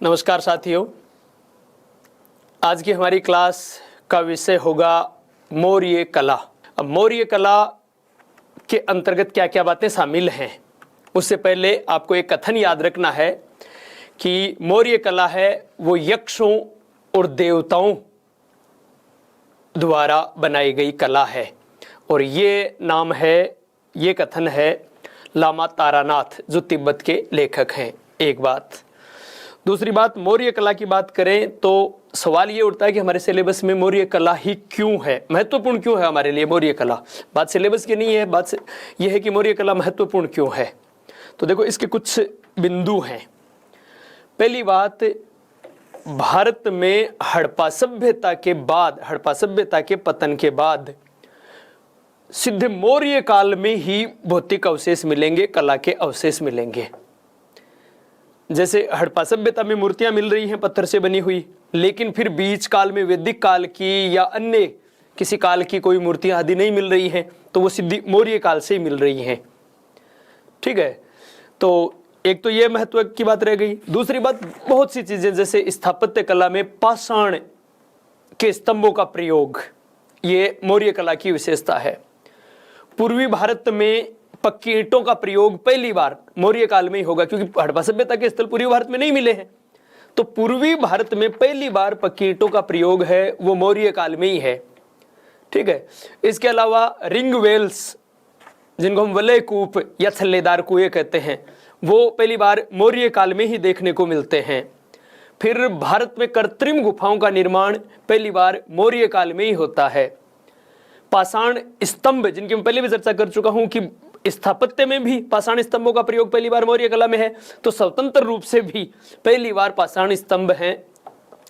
नमस्कार साथियों, आज की हमारी क्लास का विषय होगा मौर्य कला। अब मौर्य कला के अंतर्गत क्या क्या बातें शामिल हैं, उससे पहले आपको एक कथन याद रखना है कि मौर्य कला है वो यक्षों और देवताओं द्वारा बनाई गई कला है। और ये नाम है, ये कथन है लामा तारानाथ जो तिब्बत के लेखक हैं। एक बात। दूसरी बात, मौर्य कला की बात करें तो सवाल ये उठता है कि हमारे सिलेबस में मौर्य कला ही क्यों है, महत्वपूर्ण क्यों है हमारे लिए मौर्य कला। बात सिलेबस की नहीं है, बात यह है कि मौर्य कला महत्वपूर्ण क्यों है। तो देखो, इसके कुछ बिंदु हैं। पहली बात, भारत में हड़प्पा सभ्यता के बाद, हड़प्पा सभ्यता के पतन के बाद सिद्ध मौर्य काल में ही भौतिक अवशेष मिलेंगे, कला के अवशेष मिलेंगे। जैसे हड़प्पा सभ्यता में मूर्तियां मिल रही हैं पत्थर से बनी हुई, लेकिन फिर बीच काल में वैदिक काल की या अन्य किसी काल की कोई मूर्तियां आदि नहीं मिल रही हैं, तो वो सिद्धि मौर्य काल से ही मिल रही हैं। ठीक है, तो एक तो ये महत्व की बात रह गई। दूसरी बात, बहुत सी चीजें जैसे स्थापत्य कला में पाषाण के स्तंभों का प्रयोग, ये मौर्य कला की विशेषता है। पूर्वी भारत में पक्की ईंटों का प्रयोग पहली बार मौर्य काल में ही होगा, क्योंकि हड़प्पा सभ्यता के स्थल पूर्वी भारत में नहीं मिले हैं। तो पूर्वी भारत में पहली बार पक्की ईंटों का प्रयोग है वो मौर्य काल में ही है। ठीक है, इसके अलावा रिंग वेल्स, जिनको हम वलय कूप या छल्लेदार कुएं कहते हैं, वो पहली बार मौर्य काल में ही देखने को मिलते हैं। फिर भारत में कृत्रिम गुफाओं का निर्माण पहली बार मौर्य काल में ही होता है। पाषाण स्तंभ, जिनकी मैं पहले भी चर्चा कर चुका हूं कि स्थापत्य में भी पाषाण स्तंभों का प्रयोग पहली बार मौर्य कला में है, तो स्वतंत्र रूप से भी पहली बार पाषाण स्तंभ हैं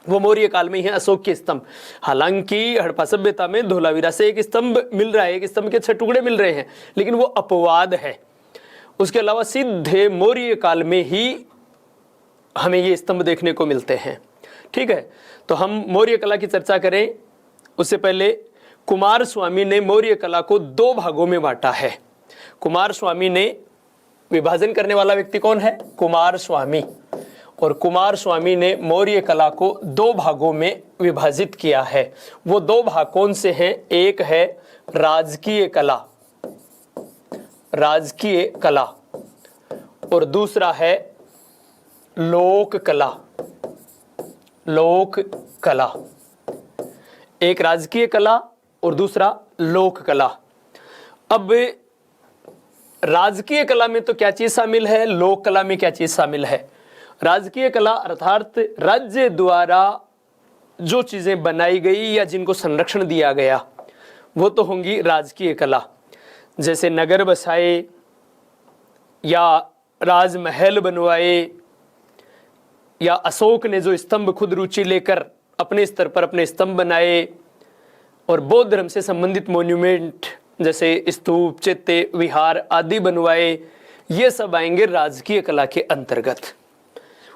वो मौर्य काल में ही है, अशोक के स्तंभ। हालांकि हड़प्पा सभ्यता में धोलावीरा से एक स्तंभ मिल रहा है, एक स्तंभ के 6 टुकड़े मिल रहे हैं, लेकिन वो अपवाद है। उसके अलावा सीधे मौर्य काल में ही हमें ये स्तंभ देखने को मिलते हैं। ठीक है, तो हम मौर्य कला की चर्चा करें उससे पहले कुमार स्वामी ने मौर्य कला को 2 भागों में बांटा है। कुमार स्वामी ने, विभाजन करने वाला व्यक्ति कौन है? कुमार स्वामी। और कुमार स्वामी ने मौर्य कला को 2 भागों में विभाजित किया है। वो 2 भाग कौन से हैं? एक है राजकीय कला, राजकीय कला, और दूसरा है लोक कला, लोक कला। एक राजकीय कला और दूसरा लोक कला। अब राजकीय कला में तो क्या चीज शामिल है, लोक कला में क्या चीज शामिल है? राजकीय कला अर्थात राज्य द्वारा जो चीजें बनाई गई या जिनको संरक्षण दिया गया वो तो होंगी राजकीय कला। जैसे नगर बसाए या राजमहल बनवाए, या अशोक ने जो स्तंभ खुद रुचि लेकर अपने स्तर पर अपने स्तंभ बनाए, और बौद्ध धर्म से संबंधित मॉन्यूमेंट जैसे स्तूप, चैत्य, विहार आदि बनवाए, ये सब आएंगे राजकीय कला के अंतर्गत।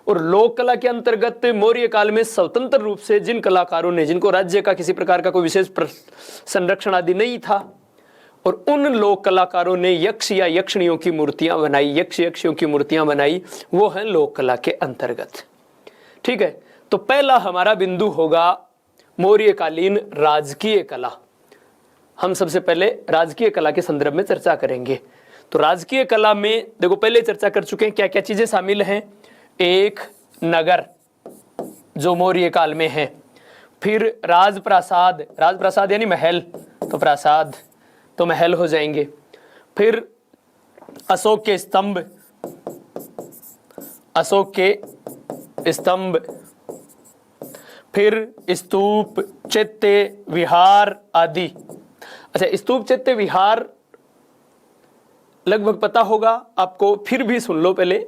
और लोक कला के अंतर्गत मौर्य काल में स्वतंत्र रूप से जिन कलाकारों ने, जिनको राज्य का किसी प्रकार का कोई विशेष संरक्षण आदि नहीं था, और उन लोक कलाकारों ने यक्ष या यक्षिणियों की मूर्तियां बनाई, यक्ष यक्षियों की मूर्तियां बनाई, वो है लोक कला के अंतर्गत। ठीक है, तो पहला हमारा बिंदु होगा मौर्यकालीन राजकीय कला। हम सबसे पहले राजकीय कला के संदर्भ में चर्चा करेंगे। तो राजकीय कला में देखो, पहले चर्चा कर चुके हैं क्या क्या चीजें शामिल हैं। एक नगर जो मौर्य काल में है, फिर राजप्रासाद, राजप्रासाद यानी महल, तो प्रासाद तो महल हो जाएंगे। फिर अशोक के स्तंभ, अशोक के स्तंभ, फिर स्तूप, चैत्य, विहार आदि। अच्छा, स्तूप, चैत्य, विहार लगभग पता होगा आपको, फिर भी सुन लो पहले।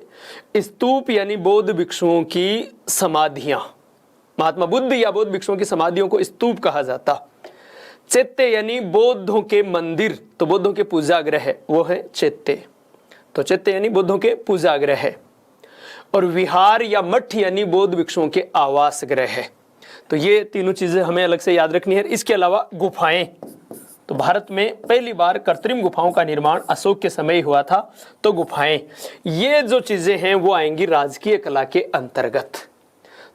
स्तूप यानी बौद्ध भिक्षुओं की समाधियां, महात्मा बुद्ध या बौद्ध भिक्षुओं की समाधियों को स्तूप कहा जाता। चैत्य यानी बौद्धों के मंदिर, तो बौद्धों के पूजागृह, वो है चैत्य। तो चैत्य यानी बौद्धों के पूजागृह। और विहार या मठ यानी बौद्ध भिक्षुओं के आवास गृह। तो ये तीनों चीजें हमें अलग से याद रखनी है। इसके अलावा गुफाएं, तो भारत में पहली बार कृत्रिम गुफाओं का निर्माण अशोक के समय ही हुआ था। तो गुफाएं, ये जो चीजें हैं वो आएंगी राजकीय कला के अंतर्गत।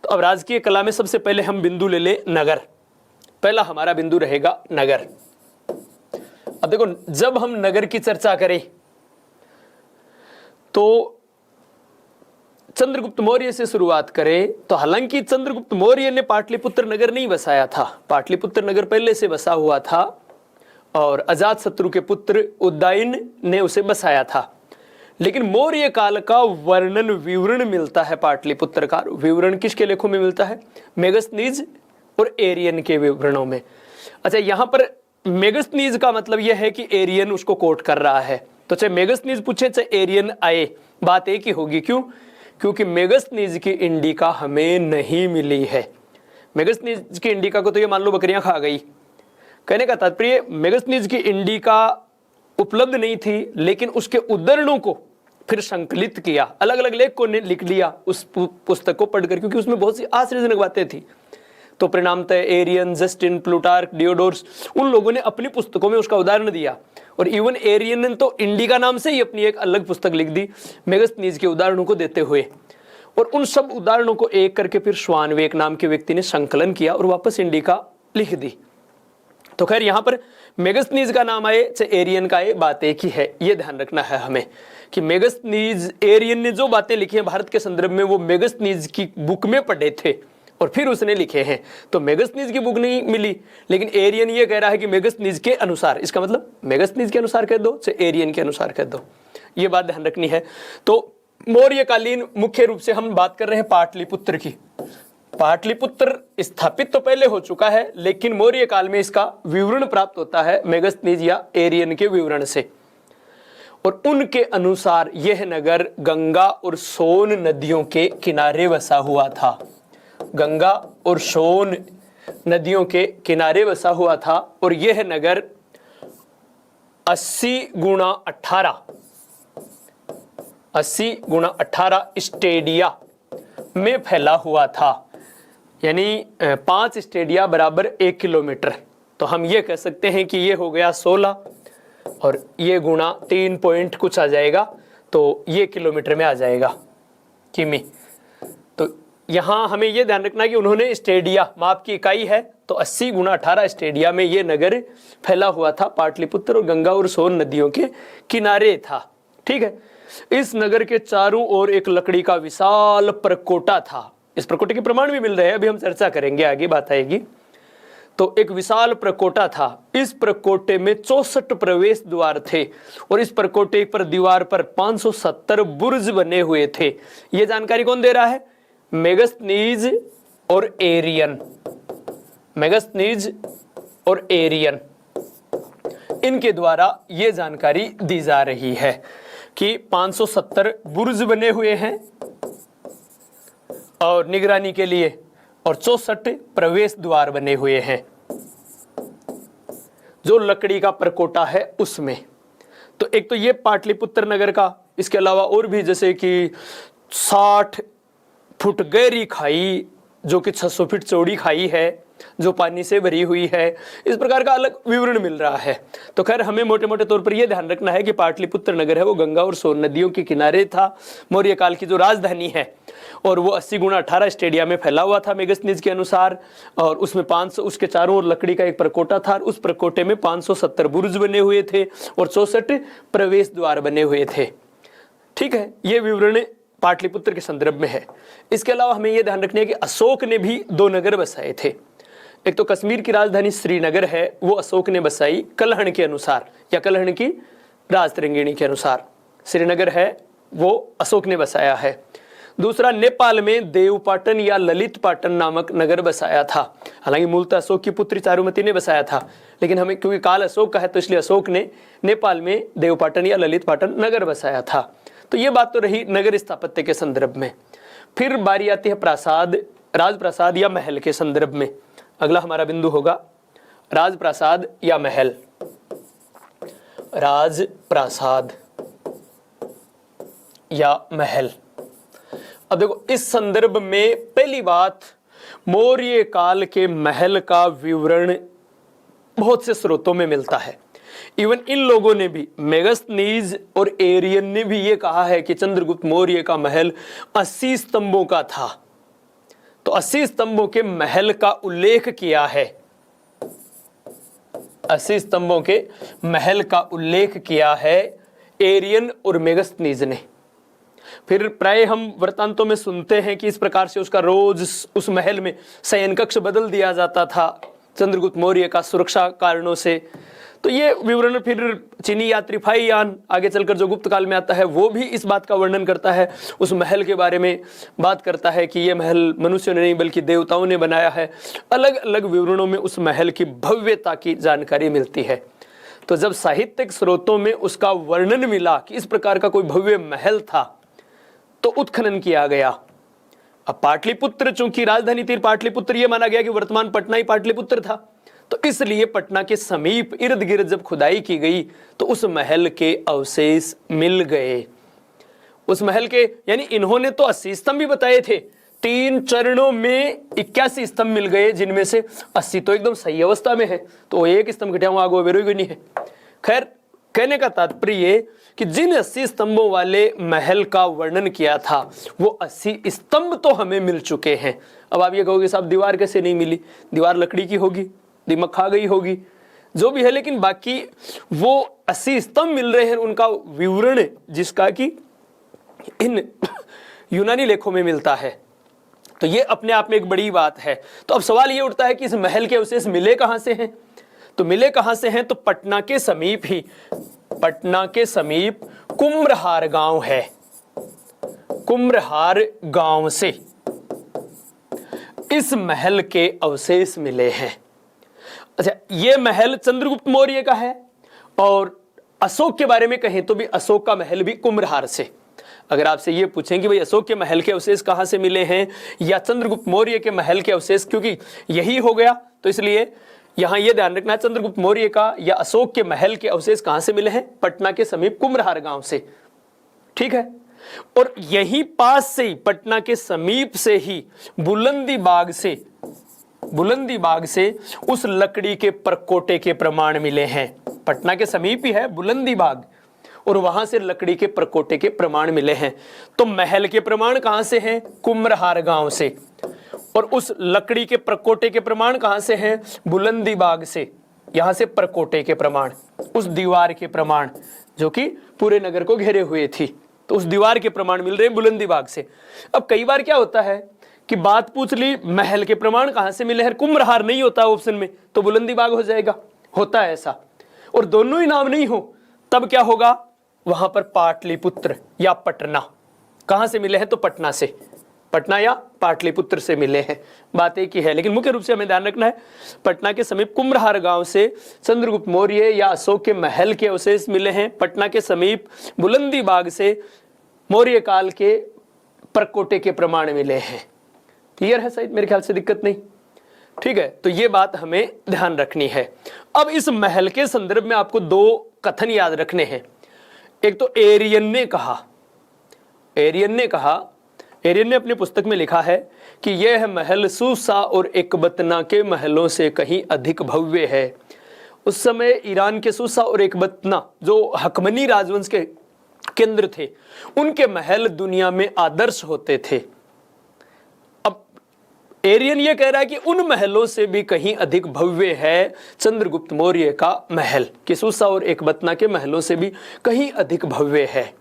तो अब राजकीय कला में सबसे पहले हम बिंदु ले ले नगर। पहला हमारा बिंदु रहेगा नगर। अब देखो, जब हम नगर की चर्चा करें तो चंद्रगुप्त मौर्य से शुरुआत करें तो हालांकि चंद्रगुप्त मौर्य ने पाटलिपुत्र नगर नहीं बसाया था, पाटलिपुत्र नगर पहले से बसा हुआ था और अजातशत्रु के पुत्र उदयन ने उसे बसाया था। लेकिन मौर्य काल का वर्णन विवरण मिलता है पाटलिपुत्र का। विवरण किसके लेखों में मिलता है? मेगस्थनीज और एरियन के विवरणों में। अच्छा, यहां पर मेगस्थनीज का मतलब यह है कि एरियन उसको कोट कर रहा है, तो चाहे मेगस्थनीज पूछे चाहे एरियन आए, बात एक ही होगी। क्यों? क्योंकि मेगस्थनीज की इंडिका हमें नहीं मिली है। मेगस्थनीज की इंडिका को तो ये मान लो बकरियां खा गई। कहने का तात्पर्य मेगस्थनीज की इंडिका उपलब्ध नहीं थी, लेकिन उसके उद्धरणों को फिर संकलित किया, अलग अलग लेख को लिख लिया उस पुस्तक को पढ़कर, क्योंकि उसमें बहुत सी आश्चर्यजनक बातें थी। तो परिणामतः एरियन, जस्टिन, प्लूटार्क, डियोडोरस, उन लोगों ने अपनी पुस्तकों में उसका उदाहरण दिया। और इवन एरियन ने तो इंडिका नाम से ही अपनी एक अलग पुस्तक लिख दी मेगस्थनीज के उदाहरणों को देते हुए। और उन सब उदाहरणों को एक करके फिर श्वानवेक नाम के व्यक्ति ने संकलन किया और वापस इंडिका लिख दी। तो खैर, यहां पर मेगस्थनीज का नाम आए चाहे एरियन का आए, बात एक ही है। ये ध्यान रखना है हमें कि मेगस्थनीज, एरियन ने जो बातें लिखी हैं भारत के संदर्भ में, वो मेगस्थनीज की बुक में पढ़े थे और फिर उसने लिखे हैं। तो मेगस्थनीज की बुक नहीं मिली, लेकिन एरियन ये कह रहा है कि मेगस्थनीज के अनुसार। इसका मतलब मेगस्थनीज के अनुसार कह दो चाहे एरियन के अनुसार कह दो, ये बात ध्यान रखनी है। तो मौर्यकालीन मुख्य रूप से हम बात कर रहे हैं पाटलिपुत्र की। पाटलिपुत्र स्थापित तो पहले हो चुका है, लेकिन मौर्य काल में इसका विवरण प्राप्त होता है मेगस्थनीज या एरियन के विवरण से। और उनके अनुसार यह नगर गंगा और सोन नदियों के किनारे बसा हुआ था। गंगा और सोन नदियों के किनारे बसा हुआ था और यह नगर 80x18 स्टेडिया में फैला हुआ था, यानी 5 स्टेडिया बराबर 1 किलोमीटर। तो हम ये कह सकते हैं कि ये हो गया 16 और ये गुणा 3 पॉइंट कुछ आ जाएगा, तो ये किलोमीटर में आ जाएगा, किमी। तो यहाँ हमें ये ध्यान रखना कि उन्होंने स्टेडिया माप की इकाई है, तो 80x18 स्टेडिया में ये नगर फैला हुआ था। पाटलिपुत्र और गंगा और सोन नदियों के किनारे था। ठीक है। इस नगर के चारों ओर एक लकड़ी का विशाल प्रकोटा था। इस प्रकोटे के प्रमाण भी मिल रहे हैं, अभी हम चर्चा करेंगे, आगे बात आएगी। तो एक विशाल प्रकोटा था। इस प्रकोटे में 64 प्रवेश द्वार थे और इस प्रकोटे पर दीवार पर 570 बुर्ज बने हुए थे। यह जानकारी कौन दे रहा है? मेगस्थनीज और एरियन। मेगस्थनीज और एरियन, इनके द्वारा यह जानकारी दी जा रही है कि 570 बुर्ज बने हुए हैं और निगरानी के लिए, और 64 प्रवेश द्वार बने हुए हैं जो लकड़ी का प्रकोटा है उसमें। तो एक तो ये पाटलिपुत्र नगर का, इसके अलावा और भी जैसे कि 60 फुट गहरी खाई जो कि 600 फीट चौड़ी खाई है जो पानी से भरी हुई है, इस प्रकार का अलग विवरण मिल रहा है। तो खैर, हमें मोटे मोटे तौर पर यह ध्यान रखना है कि पाटलिपुत्र नगर है वो गंगा और सोन नदियों के किनारे था। मौर्य काल की जो राजधानी है, और वो 80x18 स्टेडिया में फैला हुआ था मेगस्थनीज के अनुसार, और उसमें 500, उसके चारों ओर लकड़ी का एक प्रकोटा था। उस प्रकोटे में 570 बुर्ज बने हुए थे और 64 प्रवेश द्वार बने हुए थे। ठीक है, ये विवरण पाटलिपुत्र के संदर्भ में है। इसके अलावा हमें यह ध्यान रखना है कि अशोक ने भी 2 नगर बसाए थे। एक तो कश्मीर की राजधानी श्रीनगर है, वो अशोक ने बसाई कलहण के अनुसार या कलहण की राजतरंगिणी के अनुसार। श्रीनगर है वो अशोक ने बसाया है। दूसरा, नेपाल में देवपाटन या ललित पाटन नामक नगर बसाया था। हालांकि मूलतः अशोक की पुत्री चारुमती ने बसाया था, लेकिन हमें क्योंकि काल अशोक का है तो इसलिए अशोक ने नेपाल में देवपाटन या ललित पाटन नगर बसाया था। तो ये बात तो रही नगर स्थापत्य के संदर्भ में। फिर बारी आती है प्रासाद, राजप्रासाद या महल के संदर्भ में। अगला हमारा बिंदु होगा राजप्रासाद या महल। राजप्रासाद या महल। अब देखो, इस संदर्भ में पहली बात, मौर्य काल के महल का विवरण बहुत से स्रोतों में मिलता है। इवन इन लोगों ने भी, मेगस्थनीज और एरियन ने भी ये कहा है कि चंद्रगुप्त मौर्य का महल 80 स्तंभों का था। तो 80 स्तंभों के महल का उल्लेख किया है, 80 स्तंभों के महल का उल्लेख किया है एरियन और मेगस्थनीज ने। फिर प्राय हम वृत्तांतों में सुनते हैं कि इस प्रकार से उसका रोज उस महल में शयन कक्ष बदल दिया जाता था चंद्रगुप्त मौर्य का सुरक्षा कारणों से। तो ये विवरण फिर चीनी यात्री फाहियान आगे चलकर जो गुप्त काल में आता है वो भी इस बात का वर्णन करता है, उस महल के बारे में बात करता है कि ये महल मनुष्यों ने नहीं बल्कि देवताओं ने बनाया है। अलग अलग विवरणों में उस महल की भव्यता की जानकारी मिलती है। तो जब साहित्यिक स्रोतों में उसका वर्णन मिला कि इस प्रकार का कोई भव्य महल था तो उत्खनन किया गया। अब पाटलिपुत्र, चूंकि राजधानी थी पाटलिपुत्र, यह माना गया कि वर्तमान पटना ही पाटलिपुत्र था, तो इसलिए पटना के समीप इर्द गिर्द जब खुदाई की गई तो उस महल के अवशेष मिल गए। उस महल के यानी इन्होंने तो 80 स्तंभ भी बताए थे, 3 चरणों में 81 स्तंभ मिल गए, जिनमें से 80 तो एकदम सही अवस्था में है, तो एक स्तंभ घटिया आगो बेरोगी नहीं है। खैर, कहने का तात्पर्य कि जिन 80 स्तंभों वाले महल का वर्णन किया था वो 80 स्तंभ तो हमें मिल चुके हैं। अब आप ये कहोगे साहब दीवार कैसे नहीं मिली, दीवार लकड़ी की होगी, दीमक खा गई होगी, जो भी है, लेकिन बाकी वो 80 स्तंभ मिल रहे हैं, उनका विवरण जिसका कि इन यूनानी लेखों में मिलता है। तो ये अपने आप में एक बड़ी बात है। तो अब सवाल ये उठता है कि इस महल के अवशेष मिले कहां से हैं? तो मिले कहां से हैं? तो पटना के समीप ही, पटना के समीप कुम्रहार गांव है, कुम्रहार गांव से इस महल के अवशेष मिले हैं। अच्छा, ये महल चंद्रगुप्त मौर्य का है और अशोक के बारे में कहें तो भी अशोक का महल भी कुम्रहार से। अगर आपसे ये पूछें कि भाई अशोक के महल के अवशेष कहां से मिले हैं या चंद्रगुप्त मौर्य के महल के अवशेष, क्योंकि यही हो गया, तो इसलिए यहां यह ध्यान रखना है चंद्रगुप्त मौर्य का या अशोक के महल के अवशेष कहां से मिले हैं? पटना के समीप कुम्रहार गांव से। ठीक है, और यहीं पास से ही, पटना के समीप से ही बुलंदी बाग से उस लकड़ी के परकोटे के प्रमाण मिले हैं। पटना के समीप ही है बुलंदी बाग और वहां से लकड़ी के परकोटे के प्रमाण मिले हैं। तो महल के प्रमाण कहां से हैं? कुम्रहार गांव से। और उस लकड़ी के परकोटे के प्रमाण कहां से हैं? बुलंदी बाग से। यहां से परकोटे के प्रमाण, उस दीवार के प्रमाण जो कि पूरे नगर को घेरे हुए थी, तो उस दीवार के प्रमाण मिल रहे हैं बुलंदी बाग से। अब कई बार क्या होता है कि बात पूछ ली महल के प्रमाण कहां से मिले हैं, कुम्रहार नहीं होता ऑप्शन में तो बुलंदी बाग हो जाएगा, होता है ऐसा। और दोनों ही नाम नहीं हो तब क्या होगा? वहां पर पाटलिपुत्र या पटना। कहां से मिले हैं? तो पटना से, पटना या पाटलिपुत्र से मिले हैं, बात एक ही है। लेकिन मुख्य रूप से हमें ध्यान रखना है पटना के समीप कुम्रहार गांव से चंद्रगुप्त मौर्य या अशोक के महल के अवशेष मिले हैं। पटना के समीप बुलंदी बाग से मौर्य काल के परकोटे के प्रमाण मिले हैं। क्लियर है? सही, मेरे ख्याल से दिक्कत नहीं। ठीक है, तो ये बात हमें ध्यान रखनी है। अब इस महल के संदर्भ में आपको 2 कथन याद रखने हैं। एक तो एरियन ने अपनी पुस्तक में लिखा है कि यह महल सूसा और एकबतना के महलों से कहीं अधिक भव्य है। उस समय ईरान के सूसा और एकबतना जो हकमनी राजवंश के केंद्र थे, उनके महल दुनिया में आदर्श होते थे। अब एरियन ये कह रहा है कि उन महलों से भी कहीं अधिक भव्य है चंद्रगुप्त मौर्य का महल, कि सूसा और एकबतना के महलों से भी कहीं अधिक भव्य है।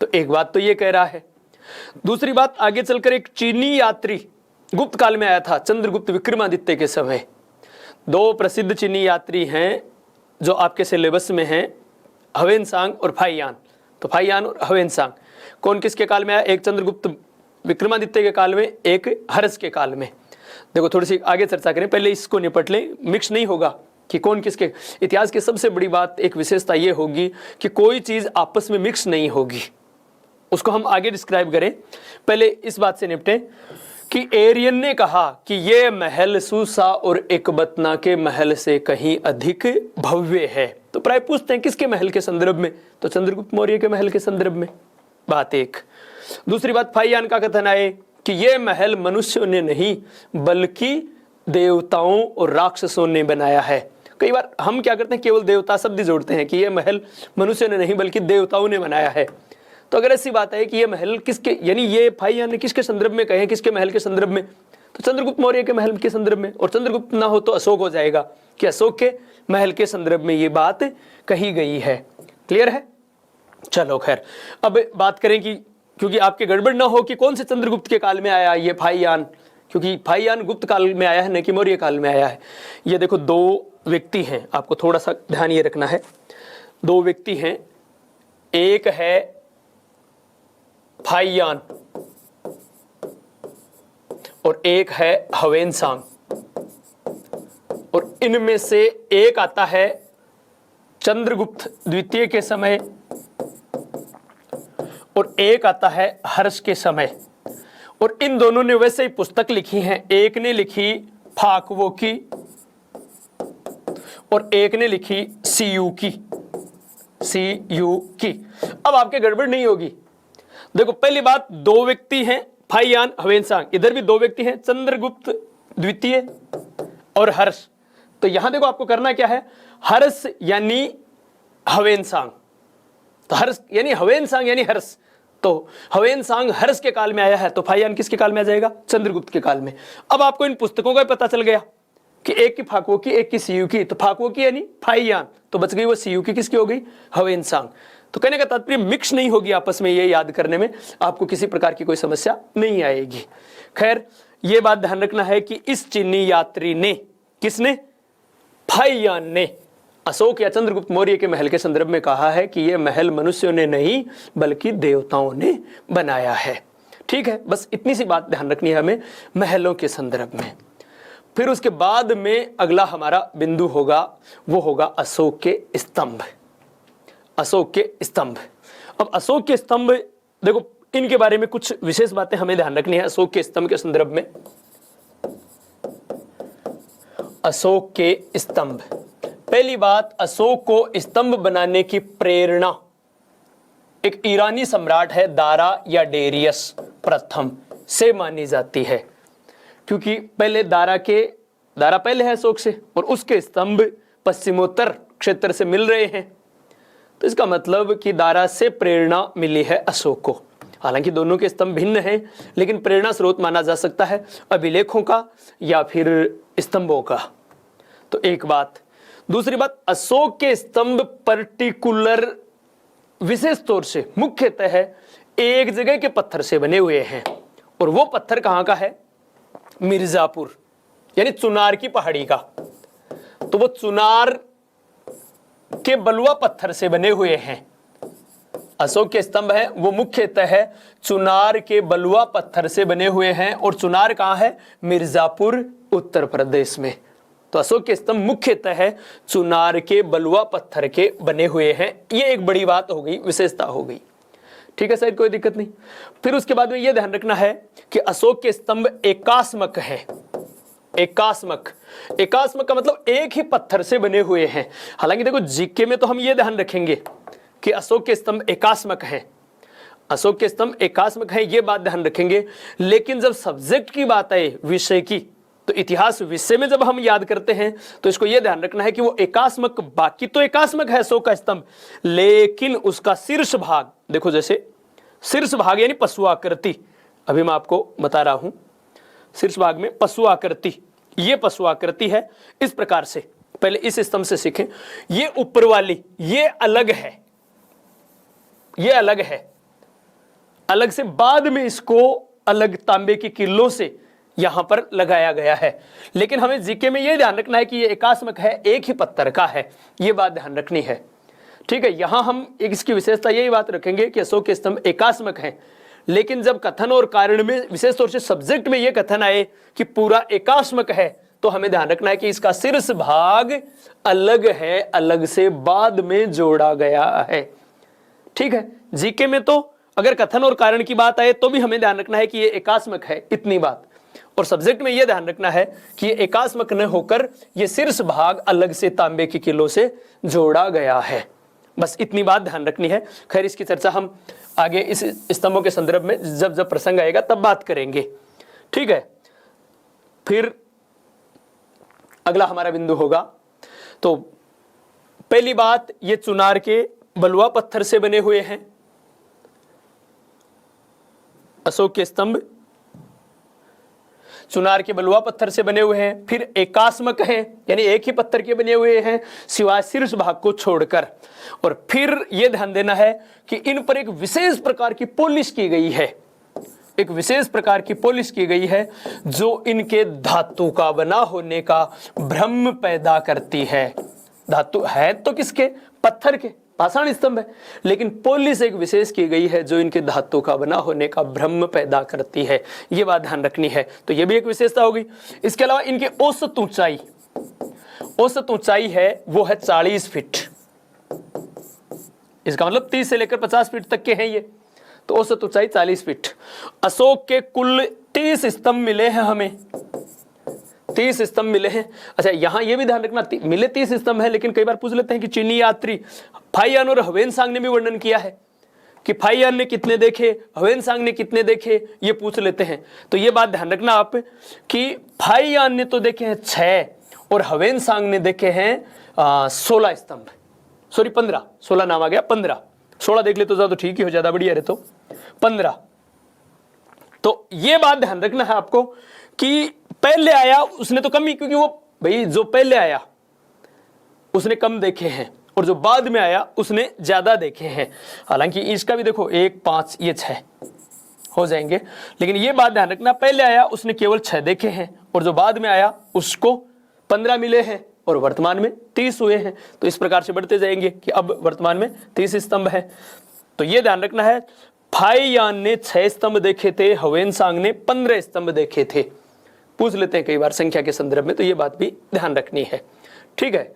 तो एक बात तो ये कह रहा है। दूसरी बात, आगे चलकर एक चीनी यात्री गुप्त काल में आया था चंद्रगुप्त विक्रमादित्य के समय। 2 प्रसिद्ध चीनी यात्री हैं जो आपके सिलेबस में हैं, ह्वेनसांग और फाहियान। तो फाहियान और ह्वेनसांग कौन किसके काल में आया? एक चंद्रगुप्त विक्रमादित्य के काल में, एक हर्ष के काल में। देखो थोड़ी सी आगे चर्चा करें, पहले इसको निपट लें, मिक्स नहीं होगा कि कौन किसके। इतिहास की सबसे बड़ी बात, एक विशेषता ये होगी कि कोई चीज आपस में मिक्स नहीं होगी, उसको हम आगे डिस्क्राइब करें। पहले इस बात से निपटें कि एरियन ने कहा कि यह महल सूसा और एकबतना के महल से कहीं अधिक भव्य है। तो प्राय पूछते हैं किसके महल के संदर्भ में? तो चंद्रगुप्त मौर्य के महल के संदर्भ में, बात एक। दूसरी बात, फाहियान का कथन आए कि यह महल मनुष्यों ने नहीं बल्कि देवताओं और राक्षसों ने बनाया है। कई बार हम क्या करते हैं, केवल देवता शब्द जोड़ते हैं कि यह महल मनुष्य ने नहीं बल्कि देवताओं ने बनाया है। तो अगर ऐसी बात है कि ये महल किसके, यानी ये फाहियान ने किसके संदर्भ में कहे, किसके महल के संदर्भ में? तो चंद्रगुप्त मौर्य के महल के संदर्भ में, और चंद्रगुप्त ना हो तो अशोक हो जाएगा कि अशोक के महल के संदर्भ में ये बात कही गई है। क्लियर है? चलो खैर, अब बात करें कि क्योंकि आपके गड़बड़ ना हो कि कौन से चंद्रगुप्त के काल में आया ये फाहियान, क्योंकि फाहियान गुप्त काल में आया है न कि मौर्य काल में आया है। ये देखो दो व्यक्ति हैं, आपको थोड़ा सा ध्यान ये रखना है। दो व्यक्ति हैं, एक है फाहियान और एक है हवेनसांग, और इनमें से एक आता है चंद्रगुप्त द्वितीय के समय और एक आता है हर्ष के समय। और इन दोनों ने वैसे ही पुस्तक लिखी हैं, एक ने लिखी फाकवो की और एक ने लिखी सीयू की। अब आपके गड़बड़ नहीं होगी। देखो पहली बात, दो व्यक्ति हैं फाहियान हवेनसांग, इधर भी दो व्यक्ति हैं चंद्रगुप्त द्वितीय और हर्ष। तो यहां देखो आपको करना क्या है, हर्ष यानी हवेनसांग, तो हर्ष यानी हवेनसांग यानी हर्ष, तो हवेनसांग हर्ष के काल में आया है, तो फाहियान किसके काल में आ जाएगा? चंद्रगुप्त के काल में। अब आपको इन पुस्तकों का पता चल गया कि एक की फाकवो की, एक की सीयू की, तो फाकवो की यानी फाहियान, तो बच गई वो सीयू की, किसकी हो गई? हवेनसांग। तो कहने का तात्पर्य मिक्स नहीं होगी आपस में, ये याद करने में आपको किसी प्रकार की कोई समस्या नहीं आएगी। खैर ये बात ध्यान रखना है कि इस चीनी यात्री ने, किसने? फाहियान ने अशोक या चंद्रगुप्त मौर्य के महल के संदर्भ में कहा है कि यह महल मनुष्यों ने नहीं बल्कि देवताओं ने बनाया है। ठीक है, बस इतनी सी बात ध्यान रखनी है हमें महलों के संदर्भ में। फिर उसके बाद में अगला हमारा बिंदु होगा, वो होगा अशोक के स्तंभ। अशोक के स्तंभ। अब अशोक के स्तंभ देखो, इनके बारे में कुछ विशेष बातें हमें ध्यान रखनी है अशोक के स्तंभ के संदर्भ में। अशोक के स्तंभ, पहली बात, अशोक को स्तंभ बनाने की प्रेरणा एक ईरानी सम्राट है दारा या डेरियस प्रथम से मानी जाती है, क्योंकि पहले दारा पहले है अशोक से, और उसके स्तंभ पश्चिमोत्तर क्षेत्र से मिल रहे हैं, तो इसका मतलब कि दारा से प्रेरणा मिली है अशोक को। हालांकि दोनों के स्तंभ भिन्न हैं, लेकिन प्रेरणा स्रोत माना जा सकता है अभिलेखों का या फिर स्तंभों का। तो एक बात। दूसरी बात, अशोक के स्तंभ पर्टिकुलर विशेष तौर से मुख्यतः एक जगह के पत्थर से बने हुए हैं, और वो पत्थर कहां का है? मिर्जापुर यानी चुनार की पहाड़ी का। तो वो चुनार के बलुआ पत्थर से बने हुए हैं। अशोक के स्तंभ है वो मुख्यतः चुनार के बलुआ पत्थर से बने हुए हैं, और चुनार कहां है? मिर्जापुर उत्तर प्रदेश में। तो अशोक के स्तंभ मुख्यतः चुनार के बलुआ पत्थर के बने हुए हैं। ये एक बड़ी बात हो गई, विशेषता हो गई। ठीक है, शायद कोई दिक्कत नहीं। फिर उसके बाद में यह ध्यान रखना है कि अशोक के स्तंभ एकास्मक है। एकास्मक का मतलब एक ही पत्थर से बने हुए हैं। हालांकि देखो जीके में तो हम ये ध्यान रखेंगे कि अशोक के स्तंभ एकास्मक हैं, अशोक के स्तंभ एकास्मक हैं, ये बात ध्यान रखेंगे। लेकिन जब सब्जेक्ट की बात आए, विषय की, तो इतिहास विषय में जब हम याद करते हैं तो इसको यह ध्यान रखना है कि वो एकास्मक, बाकी तो एकास्मक है अशोक का स्तंभ, लेकिन उसका शीर्ष भाग देखो, जैसे शीर्ष भाग यानी पशुआकृति, अभी मैं आपको बता रहा हूं, शीर्ष भाग में पशुआकृति, ये पशुआकृति है इस प्रकार से। पहले इस स्तंभ से सीखें, ये ऊपर वाली ये अलग है, ये अलग है, अलग से बाद में इसको अलग तांबे की किल्लों से यहां पर लगाया गया है। लेकिन हमें जीके में यह ध्यान रखना है कि ये एकास्मक है, एक ही पत्थर का है, ये बात ध्यान रखनी है। ठीक है, यहां हम एक इसकी विशेषता यही बात रखेंगे कि अशोक के स्तंभ एकास्मक हैं, लेकिन जब कथन और कारण में विशेष तौर से सब्जेक्ट में यह कथन आए कि पूरा एकास्मक है, तो हमें ध्यान रखना है कि इसका शीर्ष भाग अलग है, अलग से बाद में जोड़ा गया है। ठीक है, जीके में तो अगर कथन और कारण की बात आए तो भी हमें ध्यान रखना है कि ये एकास्मक है, इतनी बात। और सब्जेक्ट में यह ध्यान रखना है कि ये एकास्मक न होकर ये शीर्ष भाग अलग से तांबे की किलो से जोड़ा गया है। बस इतनी बात ध्यान रखनी है। खैर इसकी चर्चा हम आगे इस स्तंभों के संदर्भ में जब जब प्रसंग आएगा तब बात करेंगे। ठीक है, फिर अगला हमारा बिंदु होगा, तो पहली बात, ये चुनार के बलुआ पत्थर से बने हुए हैं अशोक के स्तंभ। चुनार के बलुआ पत्थर से बने हुए हैं, फिर एकास्मक हैं यानी एक ही पत्थर के बने हुए हैं सिवाय शीर्ष भाग को छोड़कर। और फिर यह ध्यान देना है कि इन पर एक विशेष प्रकार की पॉलिश की गई है, एक विशेष प्रकार की पॉलिश की गई है जो इनके धातु का बना होने का भ्रम पैदा करती है। धातु है तो किसके, पत्थर के, पाषाण स्तंभ है, लेकिन पॉलिश एक विशेष की गई है जो इनके धातु का बना होने का भ्रम पैदा करती है। ये बात ध्यान रखनी है। तो ये भी एक विशेषता होगी। इसके अलावा इनकी औसत ऊंचाई है वो है 40 फीट। इसका मतलब 30 से लेकर 50 फीट तक के हैं ये, तो औसत ऊंचाई 40 फीट। अशोक के कुल 30 स्तंभ मिले हैं हमें, 30 स्तंभ मिले हैं। अच्छा यहां यह भी ध्यान रखना, मिले 30 स्तंभ है, लेकिन कई बार पूछ लेते हैं कि चीनी यात्री फाहियान और ह्वेनसांग ने भी वर्णन किया है कि फाहियान ने कितने देखे, ह्वेनसांग ने कितने देखे, ये पूछ लेते हैं। तो ये बात ध्यान रखना आप कि फाहियान ने तो देखे हैं 6 और ह्वेनसांग ने देखे हैं 16 स्तंभ, सॉरी 15, 16 नाम आ गया, 15, 16 देख ले तो ज्यादा ठीक ही हो, ज्यादा बढ़िया रहे तो 15। तो ये बात ध्यान रखना है आपको कि पहले आया उसने तो कम ही, क्योंकि वो भाई जो पहले आया उसने कम देखे हैं और जो बाद में आया उसने ज्यादा देखे हैं। हालांकि इसका भी देखो 1, 5, ये 6 हो जाएंगे, लेकिन ये बात ध्यान रखना पहले आया उसने केवल 6 देखे हैं और जो बाद में आया उसको 15 मिले हैं और वर्तमान में 30 हुए हैं। तो इस प्रकार से बढ़ते जाएंगे कि अब वर्तमान में 30 स्तंभ है। तो ये ध्यान रखना है, फाहियान ने 6 स्तंभ देखे थे, ह्वेनसांग ने 15 स्तंभ देखे थे। पूछ लेते हैं कई बार संख्या के संदर्भ में, तो ये बात भी ध्यान रखनी है। ठीक है,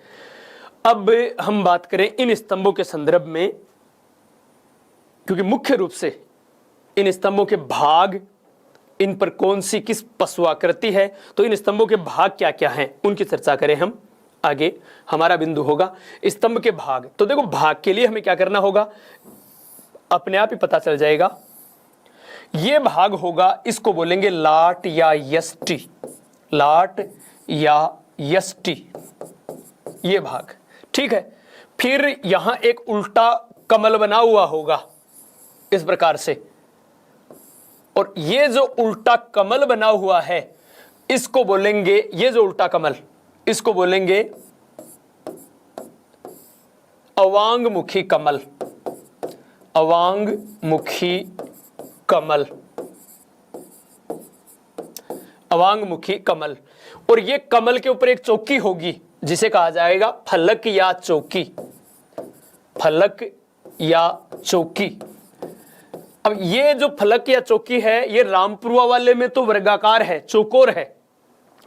अब हम बात करें इन स्तंभों के संदर्भ में, क्योंकि मुख्य रूप से इन स्तंभों के भाग, इन पर कौन सी किस पशु आकृति है, तो इन स्तंभों के भाग क्या क्या हैं उनकी चर्चा करें हम। आगे हमारा बिंदु होगा स्तंभ के भाग। तो देखो भाग के लिए हमें क्या करना होगा, अपने आप ही पता चल जाएगा। ये भाग होगा, इसको बोलेंगे लाट या यष्टि, लाट या यष्टि, ये भाग। ठीक है, फिर यहां एक उल्टा कमल बना हुआ होगा इस प्रकार से, और ये जो उल्टा कमल बना हुआ है इसको बोलेंगे, ये जो उल्टा कमल इसको बोलेंगे अवांगमुखी कमल, अवांगमुखी कमल, अवांगमुखी कमल। और ये कमल के ऊपर एक चौकी होगी जिसे कहा जाएगा फलक या चौकी, फलक या चौकी। अब ये जो फलक या चौकी है ये रामपुरवा वाले में तो वर्गाकार है, चौकोर है,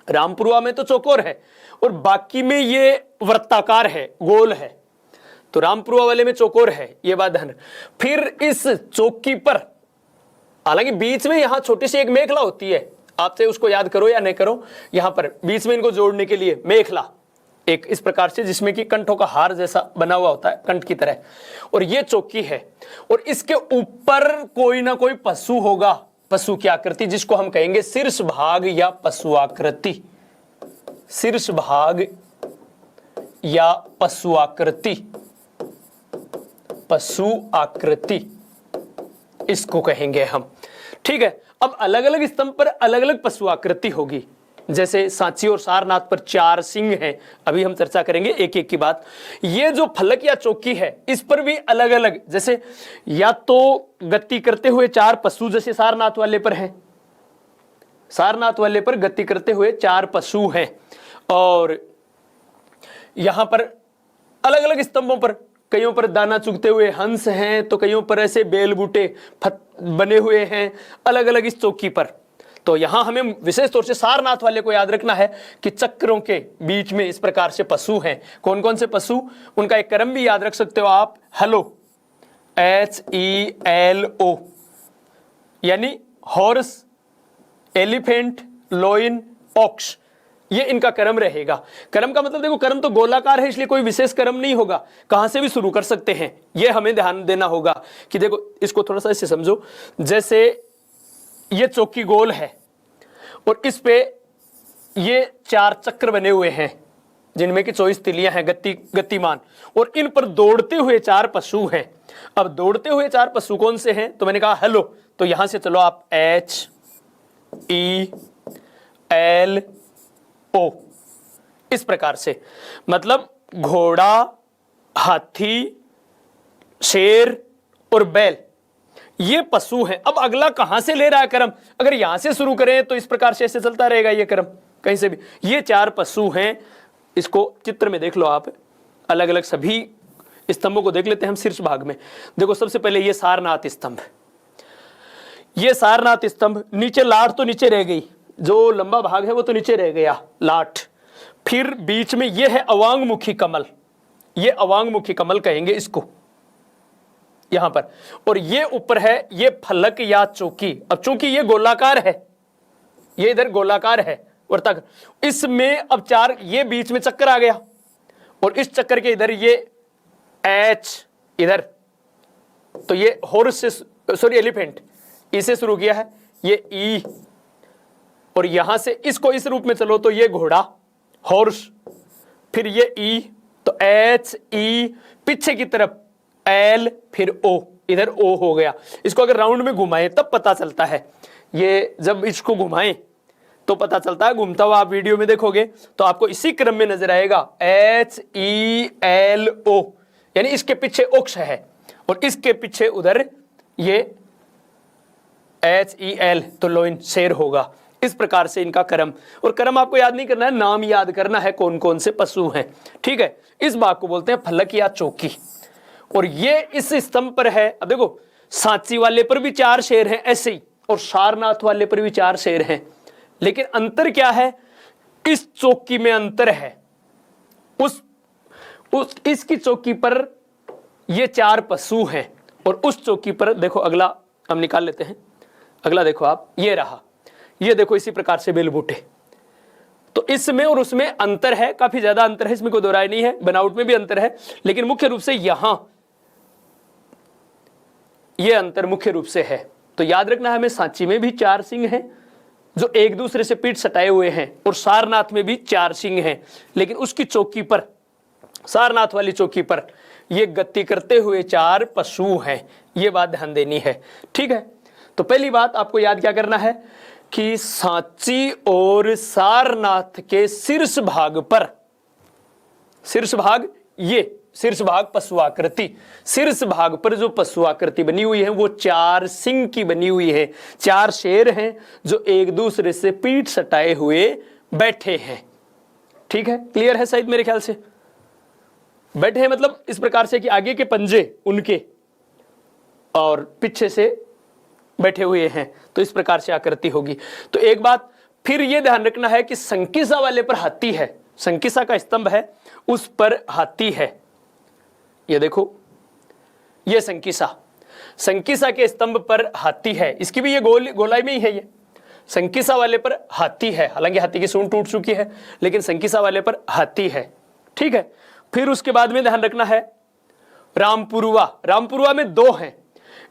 रामपुरवा में तो चौकोर है, और बाकी में ये वृत्ताकार है, गोल है। तो रामपुरवा वाले में चौकोर है, ये बात ध्यान। फिर इस चौकी पर, हालांकि बीच में यहां छोटी सी एक मेखला होती है, आपसे उसको याद करो या नहीं करो, यहां पर बीच में इनको जोड़ने के लिए मेखला एक इस प्रकार से, जिसमें कि कंठों का हार जैसा बना हुआ होता है, कंठ की तरह, और ये चौकी है। और इसके ऊपर कोई ना कोई पशु होगा, पशु की आकृति, जिसको हम कहेंगे शीर्ष भाग या पशु आकृति, शीर्ष भाग या पशु आकृति, पशु आकृति इसको कहेंगे हम। ठीक है, अब अलग अलग स्तंभ पर अलग अलग पशु आकृति होगी। जैसे सांची और सारनाथ पर 4 सिंह हैं, अभी हम चर्चा करेंगे एक एक की बात। ये जो फलक या चौकी है इस पर भी अलग अलग, जैसे या तो गति करते हुए 4 पशु जैसे सारनाथ वाले पर हैं, सारनाथ वाले पर गति करते हुए 4 पशु हैं, और यहां पर अलग अलग स्तंभों पर कईयों पर दाना चुगते हुए हंस हैं, तो कईयों पर ऐसे बेल बूटे बने हुए हैं, अलग अलग इस चौकी पर। तो यहां हमें विशेष तौर से सारनाथ वाले को याद रखना है कि चक्रों के बीच में इस प्रकार से पशु हैं। कौन कौन से पशु, उनका एक क्रम भी याद रख सकते हो आप, हेलो, HELO, यानी हॉर्स, एलिफेंट, लोइन, ऑक्स, ये इनका क्रम रहेगा। क्रम का मतलब देखो, क्रम तो गोलाकार है इसलिए कोई विशेष क्रम नहीं होगा, कहां से भी शुरू कर सकते हैं, ये हमें ध्यान देना होगा कि देखो इसको थोड़ा सा ऐसे समझो, जैसे ये चौकी गोल है और इस पे ये 4 चक्र बने हुए हैं जिनमें कि 24 तिलियां हैं गतिमान, और इन पर दौड़ते हुए 4 पशु हैं। अब दौड़ते हुए 4 पशु कौन से हैं, तो मैंने कहा हेलो, तो यहां से चलो आप HELO, एल ओ, इस प्रकार से। मतलब घोड़ा, हाथी, शेर और बैल ये पशु हैं। अब अगला कहां से ले रहा है क्रम? अगर यहां से शुरू करें तो इस प्रकार से ऐसे चलता रहेगा ये क्रम, कहीं से भी। ये 4 पशु हैं, इसको चित्र में देख लो आप, अलग अलग सभी स्तंभों को देख लेते हैं हम शीर्ष भाग में। देखो सबसे पहले ये सारनाथ स्तंभ, ये सारनाथ स्तंभ, नीचे लाट तो नीचे रह गई, जो लंबा भाग है वो तो नीचे रह गया लाट। फिर बीच में ये है अवांगमुखी कमल, ये अवांगमुखी कमल कहेंगे इसको यहां पर। और ये ऊपर है ये फलक या चौकी। अब चूंकि ये गोलाकार है, ये इधर गोलाकार है वृत्ताकार, इसमें अब 4 ये बीच में चक्कर आ गया, और इस चक्कर के इधर ये एच इधर, तो ये हॉर्स से, सॉरी एलिफेंट, इसे शुरू किया है, ये ई, और यहां से इसको इस रूप में चलो तो ये घोड़ा हॉर्स, फिर ये ई, तो एच ई, पीछे की तरफ एल, फिर ओ, इधर ओ हो गया। इसको अगर राउंड में घुमाएं तब पता चलता है, ये जब इसको घुमाएं तो पता चलता है, घूमता हुआ आप वीडियो में देखोगे तो आपको इसी क्रम में नजर आएगा, एच ई एल ओ, यानी इसके पीछे ओक्ष है और इसके पीछे उधर ये एच ई एल, तो लोइन शेर होगा। इस प्रकार से इनका क्रम, और क्रम आपको याद नहीं करना है, नाम याद करना है कौन कौन से पशु हैं, ठीक है। इस भाग को बोलते हैं फलक या चौकी, और ये इस स्तंभ पर है। अब देखो सांची वाले पर भी 4 शेर हैं ऐसे ही, और सारनाथ वाले पर भी 4 शेर हैं, लेकिन अंतर क्या है? इस चौकी में अंतर है, उस इसकी चौकी पर ये 4 पशु हैं, और उस चौकी पर देखो, अगला हम निकाल लेते हैं, अगला देखो आप, ये रहा, ये देखो इसी प्रकार से बेलबूटे। तो इसमें और उसमें अंतर है, काफी ज्यादा अंतर है, इसमें कोई दो राय नहीं है, बनावट में भी अंतर है, लेकिन मुख्य रूप से यहां ये अंतर मुख्य रूप से है। तो याद रखना है हमें, सांची में भी 4 सिंह हैं जो एक दूसरे से पीठ सटाए हुए हैं, और सारनाथ में भी 4 सिंह हैं, लेकिन उसकी चौकी पर, सारनाथ वाली चौकी पर ये गति करते हुए 4 पशु हैं। ये बात ध्यान देनी है, ठीक है। तो पहली बात आपको याद क्या करना है कि सांची और सारनाथ के शीर्ष भाग पर, शीर्ष भाग, ये शीर्ष भाग पशुआकृति, शीर्ष भाग पर जो पशुआकृति बनी हुई है वो 4 सिंह की बनी हुई है, 4 शेर हैं जो एक दूसरे से पीठ सटाए हुए बैठे हैं, ठीक है। क्लियर है शायद मेरे ख्याल से? बैठे हैं मतलब इस प्रकार से कि आगे के पंजे उनके और पीछे से बैठे हुए हैं, तो इस प्रकार से आकृति होगी। तो एक बात फिर यह ध्यान रखना है कि संकिसा वाले पर हाथी है, संकिसा का स्तंभ है उस पर हाथी है। ये देखो, ये संकिसा, संकिसा के स्तंभ पर हाथी है, इसकी भी ये गोलाई में ही है, ये संकिसा वाले पर हाथी है, हालांकि हाथी की सूंड टूट चुकी है, लेकिन संकिसा वाले पर हाथी है, ठीक है। फिर उसके बाद में ध्यान रखना है रामपुरवा, रामपुरवा में 2 हैं,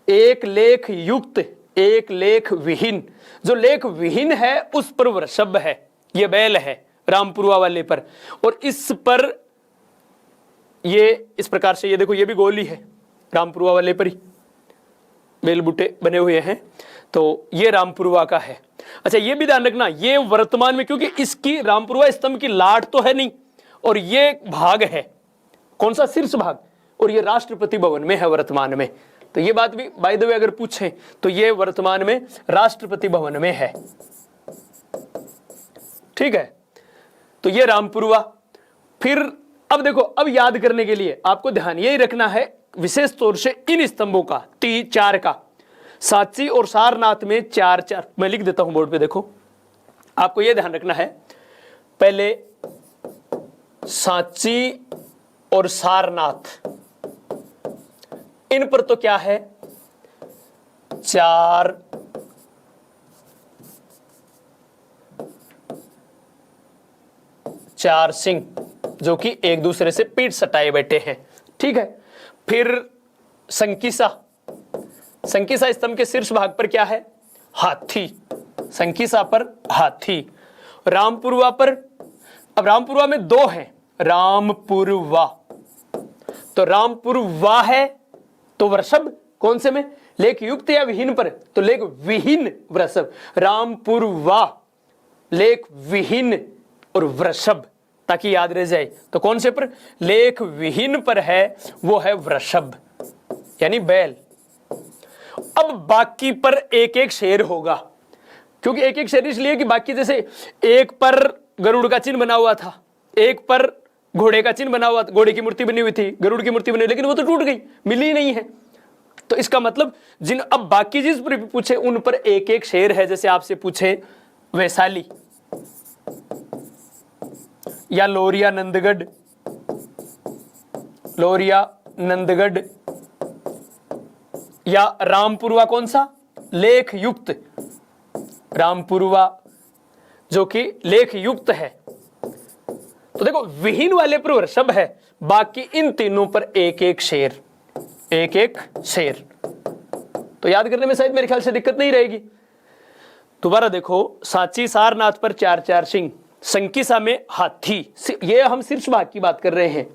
एक लेख युक्त, एक लेख विहीन। जो लेख विहीन है उस पर वृषभ है, ये बैल है रामपुरवा वाले पर, और इस पर ये इस प्रकार से, ये देखो ये भी गोली है, रामपुरवा वाले पर ही बेल बूटे बने हुए हैं, तो ये रामपुरवा का है। अच्छा ये भी ध्यान रखना, ये वर्तमान में, क्योंकि इसकी रामपुरवा स्तंभ की लाट तो है नहीं, और ये भाग है कौन सा? शीर्ष भाग, और ये राष्ट्रपति भवन में है वर्तमान में। तो ये बात भी बाय द वे अगर पूछें तो ये वर्तमान में राष्ट्रपति भवन में है, ठीक है। तो ये रामपुरवा। फिर अब देखो, अब याद करने के लिए आपको ध्यान यही रखना है विशेष तौर से इन स्तंभों का 4 का, सांची और सारनाथ में 4-4, मैं लिख देता हूं बोर्ड पे, देखो आपको यह ध्यान रखना है, पहले सांची और सारनाथ, इन पर तो क्या है 4 सिंह जो कि एक दूसरे से पीठ सटाए बैठे हैं, ठीक है। फिर संकिसा, संकिसा स्तंभ के शीर्ष भाग पर क्या है? हाथी, संकिसा पर हाथी। रामपुरवा पर, अब रामपुरवा में 2 हैं, रामपुरवा, तो रामपुरवा है तो वृषभ कौन से में? लेख युक्त या विहीन पर, तो लेख विहीन वृषभ, रामपुरवा लेख विहीन और वृषभ, ताकि याद रह जाए। तो कौन से पर लेख विहीन पर है, वो है वृषभ यानी बैल। अब बाकी पर एक एक शेर होगा, क्योंकि एक एक शेर इसलिए कि बाकी जैसे एक पर गरुड़ का चिन्ह बना हुआ था, एक पर घोड़े का चिन्ह बना हुआ था, घोड़े की मूर्ति बनी हुई थी, गरुड़ की मूर्ति बनी हुई, लेकिन वो तो टूट गई, मिली ही नहीं है। तो इसका मतलब जिन अब बाकी जिस पर पूछे उन पर एक एक शेर है। जैसे आपसे पूछे वैशाली या लोरिया नंदगढ़, लोरिया नंदगढ़ या रामपुरवा, कौन सा लेख युक्त, रामपुरवा जो कि लेख युक्त है। तो देखो विहीन वाले पर वृषभ है, बाकी इन तीनों पर एक एक शेर, एक एक शेर। तो याद करने में शायद मेरे ख्याल से दिक्कत नहीं रहेगी। दोबारा देखो, सांची सारनाथ पर चार चार सिंह, संकिसा में हाथी। ये हम शीर्ष भाग की बात कर रहे हैं,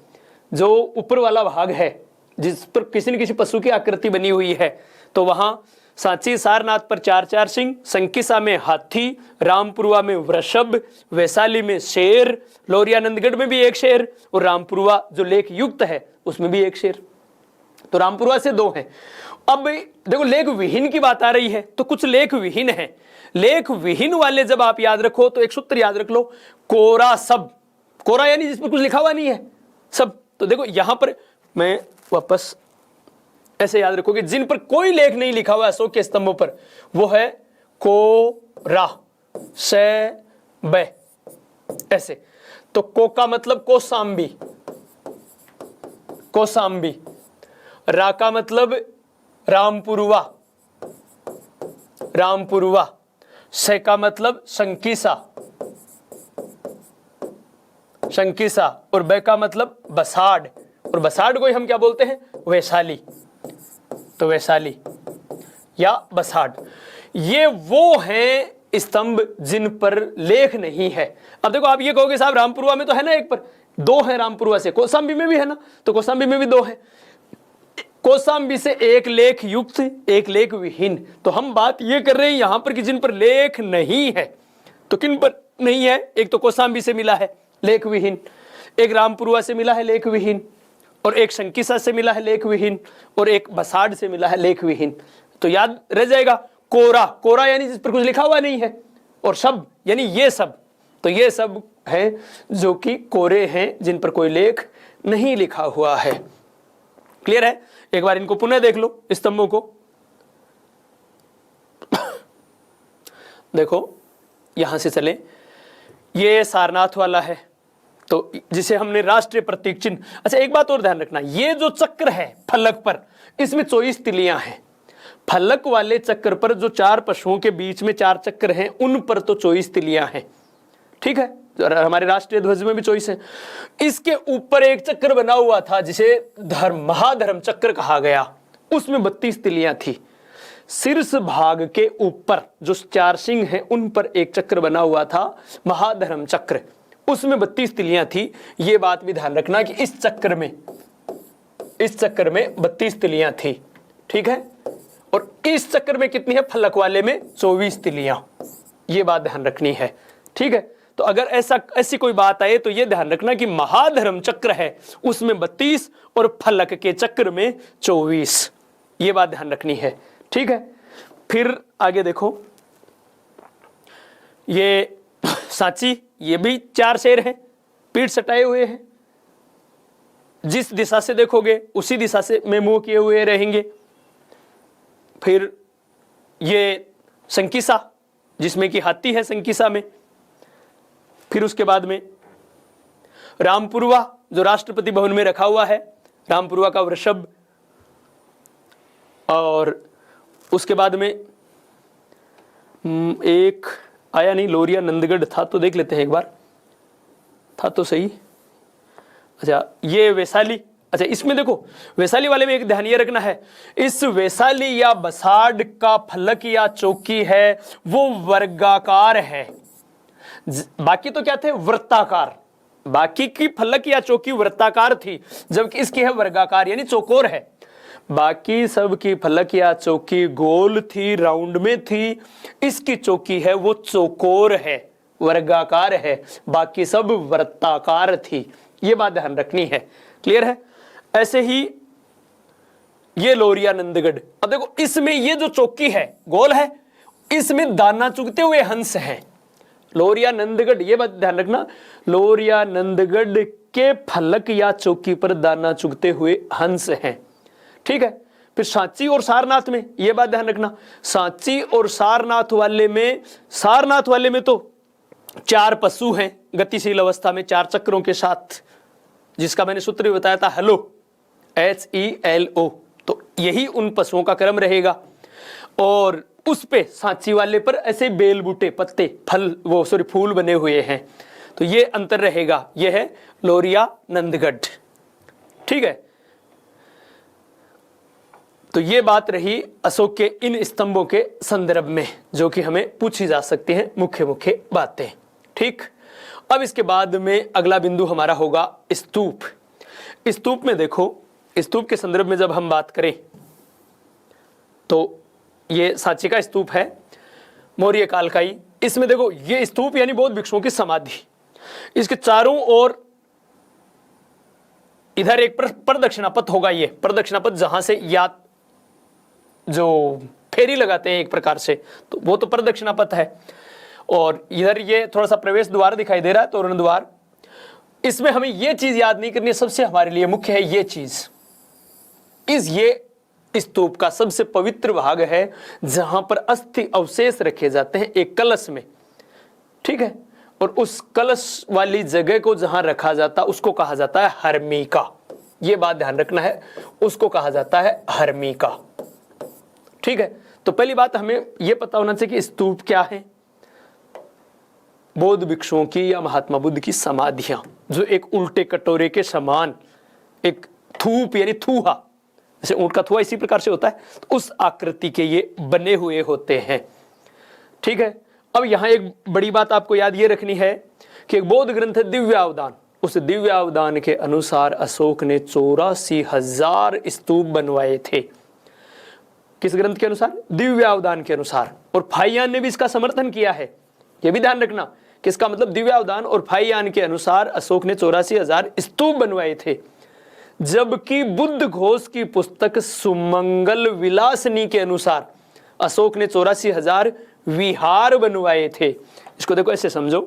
जो ऊपर वाला भाग है जिस पर किसी न किसी पशु की आकृति बनी हुई है। तो वहां सांची सारनाथ पर चार चार सिंह, संकिसा में हाथी, रामपुरवा में वृषभ, वैशाली में शेर, लोरियानंदगढ़ में भी एक शेर, और रामपुरवा जो लेख युक्त है उसमें भी एक शेर। तो रामपुरवा से दो हैं। अब देखो लेख विहीन की बात आ रही है, तो कुछ लेख विहीन है। लेख विहीन वाले जब आप याद रखो तो एक सूत्र याद रख लो, कोरा सब। कोरा यानी जिस पर कुछ लिखा हुआ नहीं है, सब। तो देखो यहां पर मैं वापस ऐसे याद रखोगे, जिन पर कोई लेख नहीं लिखा हुआ अशोक के स्तंभों पर, वो है कोरा से ब, ऐसे। तो को का मतलब कोसाम्बी, कोसाम्बी। रा का मतलब रामपुरवा, रामपुरवा। से का मतलब संकिसा, संकिसा। और ब का मतलब बसाड़, और बसाड़ को हम क्या बोलते हैं, वैशाली। तो वैशाली या बसाड़, ये वो हैं स्तंभ जिन पर लेख नहीं है। अब देखो आप ये कहोगे साहब रामपुरवा में तो है ना एक पर, दो है रामपुरवा से, कौसाम्बी में भी है ना, तो कौसाम्बी में भी दो है। कौसाम्बी से एक लेख युक्त, एक लेख विहीन। तो हम बात ये कर रहे हैं यहां पर कि जिन पर लेख नहीं है। तो किन पर नहीं है, एक तो कौसाम्बी से मिला है लेख विहीन, एक रामपुरवा से मिला है लेख विहीन, और एक संकिसा से मिला है लेख विहीन, और एक बसाड़ से मिला है लेख विहीन। तो याद रह जाएगा कोरा, कोरा यानी जिस पर कुछ लिखा हुआ नहीं है, और सब यानी ये सब। तो ये सब है जो कि कोरे हैं, जिन पर कोई लेख नहीं लिखा हुआ है। क्लियर है? एक बार इनको पुनः देख लो स्तंभों को। देखो यहां से चले, ये सारनाथ वाला है, तो जिसे हमने राष्ट्रीय प्रतीक चिन्ह। अच्छा एक बात और ध्यान रखना, ये जो चक्र है फलक पर, इसमें 24 तिलियां हैं। फलक वाले चक्र पर जो चार पशुओं के बीच में चार चक्र हैं, उन पर तो 24 तिलियां हैं। ठीक है, हमारे राष्ट्रीय ध्वज में भी 24 है। इसके ऊपर एक चक्र बना हुआ था जिसे महाधर्म चक्र कहा गया, उसमें 32 तिलियां थी। शीर्ष भाग के ऊपर जो चार सिंह हैं उन पर एक चक्र बना हुआ था, महाधर्म चक्र, उसमें 32 तिलियां थी। ये बात भी ध्यान रखना कि इस चक्र में 32 तिलियां थी। ठीक है, और इस चक्र में कितनी है, फलक वाले में 24 तिलियां। ये बात ध्यान रखनी है। ठीक है, तो अगर ऐसी कोई बात आए तो ये ध्यान रखना कि महाधर्म चक्र है उसमें 32 और फलक के चक्र में 24। ये बात ध्यान रखनी है। ठीक है, फिर आगे देखो, ये सांची, ये भी चार शेर हैं, पीठ सटाए हुए हैं। जिस दिशा से देखोगे उसी दिशा से में मुंह किए हुए रहेंगे। फिर ये संकिसा, जिसमें कि हाथी है संकिसा में। फिर उसके बाद में रामपुरवा, जो राष्ट्रपति भवन में रखा हुआ है, रामपुरवा का वृषभ। और उसके बाद में एक आया नहीं, लोरिया नंदगढ़ था, तो देख लेते हैं एक बार, था तो सही। अच्छा ये वैशाली, अच्छा इसमें देखो वैशाली वाले में एक ध्यान ये रखना है, इस वैशाली या बसाड़ का फलक या चौकी है वो वर्गाकार है। बाकी तो क्या थे, वृत्ताकार। बाकी की फलक या चौकी वृत्ताकार थी, जबकि इसकी है वर्गाकार यानी चौकोर है। बाकी सब की फलक या चौकी गोल थी, राउंड में थी। इसकी चौकी है वो चौकोर है, वर्गाकार है, बाकी सब वृत्ताकार थी। ये बात ध्यान रखनी है। क्लियर है? ऐसे ही ये लोरिया नंदगढ़, अब देखो इसमें ये जो चौकी है गोल है, इसमें दाना चुगते हुए हंस हैं। लोरिया नंदगढ़, ये बात ध्यान रखना, लोरिया नंदगढ़ के फलक या चौकी पर दाना चुगते हुए हंस हैं। ठीक है? फिर सांची और सारनाथ में ये बात ध्यान रखना, सांची और सारनाथ वाले में तो 4 पशु हैं गतिशील अवस्था में 4 चक्रों के साथ, जिसका मैंने सूत्र बताया था हेलो, HELO। तो यही उन पशुओं का क्रम रहेगा। और उस पे सांची वाले पर ऐसे बेल बूटे, पत्ते, फूल बने हुए हैं। तो ये अंतर रहेगा। ये है लोरिया नंदगढ़। ठीक है? तो ये बात रही अशोक के इन स्तंभों के संदर्भ में, जो कि हमें पूछी जा सकती हैं मुख्य मुख्य बातें। ठीक, अब इसके बाद में अगला बिंदु हमारा होगा स्तूप। स्तूप में देखो, स्तूप के संदर्भ में जब हम बात करें तो ये सांची का स्तूप है, मौर्य काल का ही। इसमें देखो ये स्तूप यानी बौद्ध भिक्षुओं की समाधि, इसके चारों ओर इधर एक प्रदक्षिणा पथ होगा। ये प्रदक्षिणा पथ जहां से या जो फेरी लगाते हैं एक प्रकार से, तो वो तो प्रदक्षिणा पथ है। और इधर ये थोड़ा सा प्रवेश द्वार दिखाई दे रहा है, तोरण द्वार। इसमें हमें ये चीज याद नहीं करनी, सबसे हमारे लिए मुख्य है ये चीज। ये स्तूप का सबसे पवित्र भाग है जहां पर अस्थि अवशेष रखे जाते हैं एक कलश में। ठीक है? और उस कलश वाली जगह को जहां रखा जाता उसको कहा जाता है हर्मिका। ये बात ध्यान रखना है, उसको कहा जाता है हर्मिका। ठीक है? तो पहली बात हमें यह पता होना चाहिए कि स्तूप क्या है। बौद्ध भिक्षुओं की या महात्मा बुद्ध की समाधियां, जो एक उल्टे कटोरे के समान, एक थूप यानी थूहा, जैसे ऊंट का थूहा इसी प्रकार से होता है, तो उस आकृति के ये बने हुए होते हैं। ठीक है? अब यहां एक बड़ी बात आपको याद ये रखनी है कि एक बौद्ध ग्रंथ है दिव्यावदान। उस दिव्यावदान के अनुसार अशोक ने 84,000 स्तूप बनवाए थे। किस ग्रंथ के अनुसार? दिव्यावदान के अनुसार। और फाहियान ने भी इसका समर्थन किया है। यह भी ध्यान रखना कि इसका मतलब दिव्यावदान और फाहियान के अनुसार अशोक ने 84,000 स्तूप बनवाए थे, जबकि बुद्ध घोष की पुस्तक सुमंगल विलासनी के अनुसार अशोक ने 84,000 विहार बनवाए थे। इसको देखो ऐसे समझो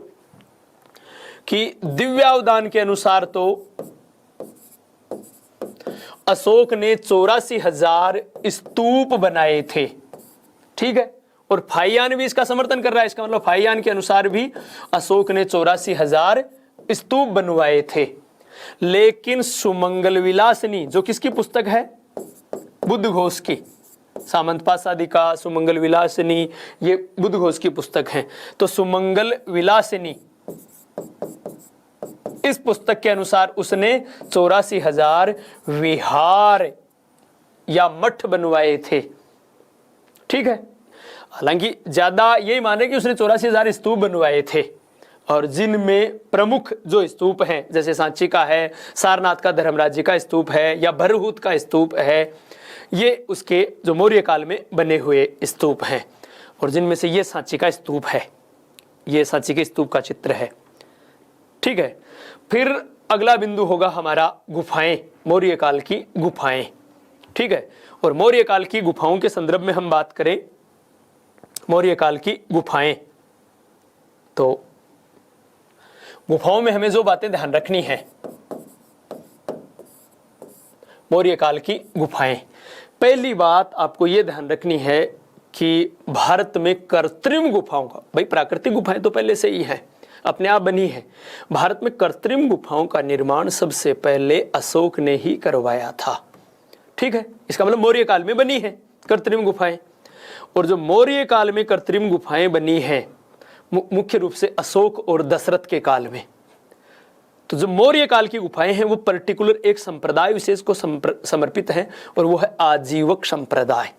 कि दिव्यावदान के अनुसार तो अशोक ने 84,000 स्तूप बनाए थे। ठीक है? और फाहियान भी इसका समर्थन कर रहा है। इसका मतलब फाहियान के अनुसार भी अशोक ने 84,000 स्तूप बनवाए थे। लेकिन सुमंगल विलासनी, जो किसकी पुस्तक है? बुद्ध घोष की। सामंत पासादिका, सुमंगल विलासनी, ये बुद्ध घोष की पुस्तक है। तो सुमंगल विलासनी, इस पुस्तक के अनुसार उसने 84,000 विहार या मठ बनवाए थे। ठीक है? हालांकि ज्यादा यही माने कि उसने 84,000 स्तूप बनवाए थे, और जिनमें प्रमुख जो स्तूप हैं, जैसे सांची का है, सारनाथ का धर्मराज्य का स्तूप है, या भरहूत का स्तूप है, ये उसके जो मौर्य काल में बने हुए स्तूप हैं। और जिनमें से ये सांची का स्तूप है, ये सांची के स्तूप का चित्र है। ठीक है? फिर अगला बिंदु होगा हमारा गुफाएं, मौर्य काल की गुफाएं। ठीक है? और मौर्य काल की गुफाओं के संदर्भ में हम बात करें, मौर्य काल की गुफाएं, तो गुफाओं में हमें जो बातें ध्यान रखनी है, मौर्य काल की गुफाएं। पहली बात आपको यह ध्यान रखनी है कि भारत में कृत्रिम गुफाओं का, भाई प्राकृतिक गुफाएं तो पहले से ही हैं, अपने आप बनी है। भारत में कृत्रिम गुफाओं का निर्माण सबसे पहले अशोक ने ही करवाया था। ठीक है? इसका मतलब मौर्य काल में बनी है कृत्रिम गुफाएं। और जो मौर्य काल में कृत्रिम गुफाएं बनी हैं मुख्य रूप से अशोक और दशरथ के काल में। तो जो मौर्य काल की गुफाएं हैं वो पर्टिकुलर एक संप्रदाय विशेष को समर्पित हैं, और वो है आजीवक संप्रदाय।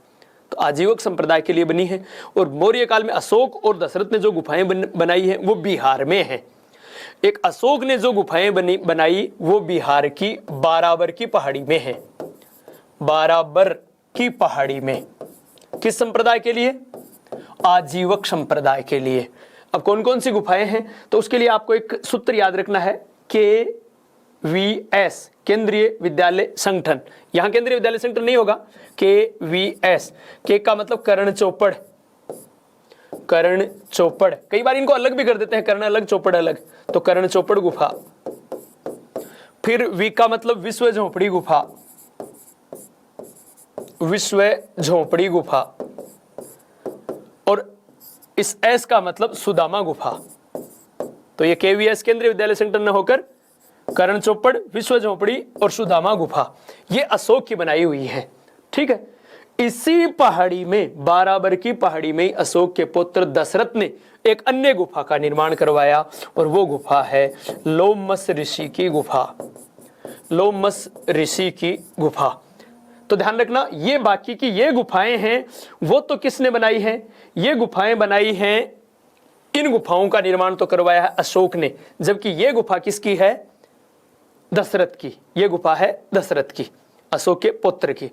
तो आजीवक संप्रदाय के लिए बनी है। और मौर्य काल में अशोक और दशरथ ने जो गुफाएं बनाई हैं वो बिहार में हैं। एक अशोक ने जो गुफाएं बनाई वो बिहार की बाराबर की पहाड़ी में है। बाराबर की पहाड़ी में किस संप्रदाय के लिए? आजीवक संप्रदाय के लिए। अब कौन कौन सी गुफाएं हैं, तो उसके लिए आपको एक सूत्र याद रखना है, KVS, केंद्रीय विद्यालय संगठन। यहां केंद्रीय विद्यालय संगठन नहीं होगा, KVS, के का मतलब कर्ण चौपड़, कर्ण चौपड़, कई बार इनको अलग भी कर देते हैं, कर्ण अलग चौपड़ अलग, तो कर्ण चौपड़ गुफा। फिर V का मतलब विश्व झोपड़ी गुफा, विश्व झोपड़ी गुफा। और इस S का मतलब सुदामा गुफा। तो ये KVS केंद्रीय विद्यालय संगठन न होकर कर्ण चौपड़, विश्व झोपड़ी और सुदामा गुफा, ये अशोक की बनाई हुई है। ठीक है, इसी पहाड़ी में, बाराबर की पहाड़ी में अशोक के पुत्र दशरथ ने एक अन्य गुफा का निर्माण करवाया, और वो गुफा है लोमस ऋषि की गुफा, लोमस ऋषि की गुफा। तो ध्यान रखना, ये बाकी की ये गुफाएं हैं, वो तो किसने बनाई हैं, ये गुफाएं बनाई हैं, इन गुफाओं का निर्माण तो करवाया है अशोक ने, जबकि ये गुफा किसकी है, दशरथ की। ये गुफा है दशरथ की, अशोक के पुत्र की।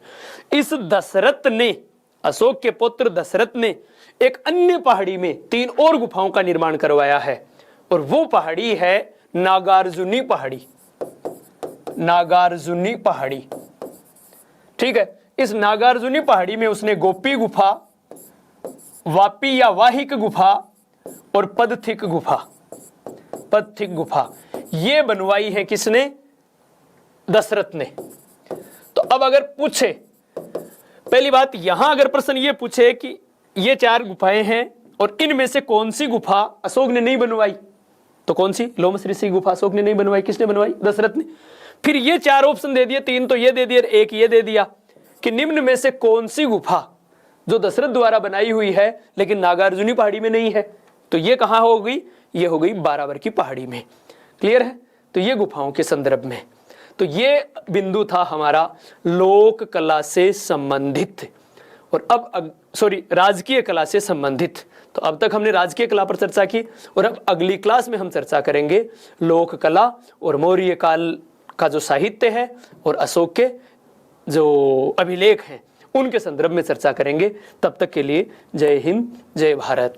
इस दशरथ ने, अशोक के पुत्र दशरथ ने एक अन्य पहाड़ी में 3 और गुफाओं का निर्माण करवाया है, और वो पहाड़ी है नागार्जुनी पहाड़ी, नागार्जुनी पहाड़ी। ठीक है, इस नागार्जुनी पहाड़ी में उसने गोपी गुफा, वापी या वाहिक गुफा और पदथिक गुफा, पदथिक गुफा, ये बनवाई है किसने, दशरथ ने। तो अब अगर पूछे, पहली बात यहां अगर प्रश्न ये पूछे कि ये 4 गुफाएं हैं और इनमें से कौन सी गुफा अशोक ने नहीं बनवाई, तो कौन सी, लोमस ऋषि गुफा अशोक ने नहीं बनवाई, किसने बनवाई, दशरथ ने। फिर ये 4 ऑप्शन दे दिए, 3 तो ये दे दिए, 1 ये दे दिया कि निम्न में से कौन सी गुफा जो दशरथ द्वारा बनाई हुई है लेकिन नागार्जुनी पहाड़ी में नहीं है, तो ये कहां हो गई, ये हो गई बाराबर की पहाड़ी में। क्लियर है, तो ये गुफाओं के संदर्भ में। तो ये बिंदु था हमारा लोक कला से संबंधित, और अब राजकीय कला से संबंधित। तो अब तक हमने राजकीय कला पर चर्चा की, और अब अगली क्लास में हम चर्चा करेंगे लोक कला और मौर्य काल का जो साहित्य है और अशोक के जो अभिलेख हैं उनके संदर्भ में चर्चा करेंगे। तब तक के लिए जय हिंद, जय भारत।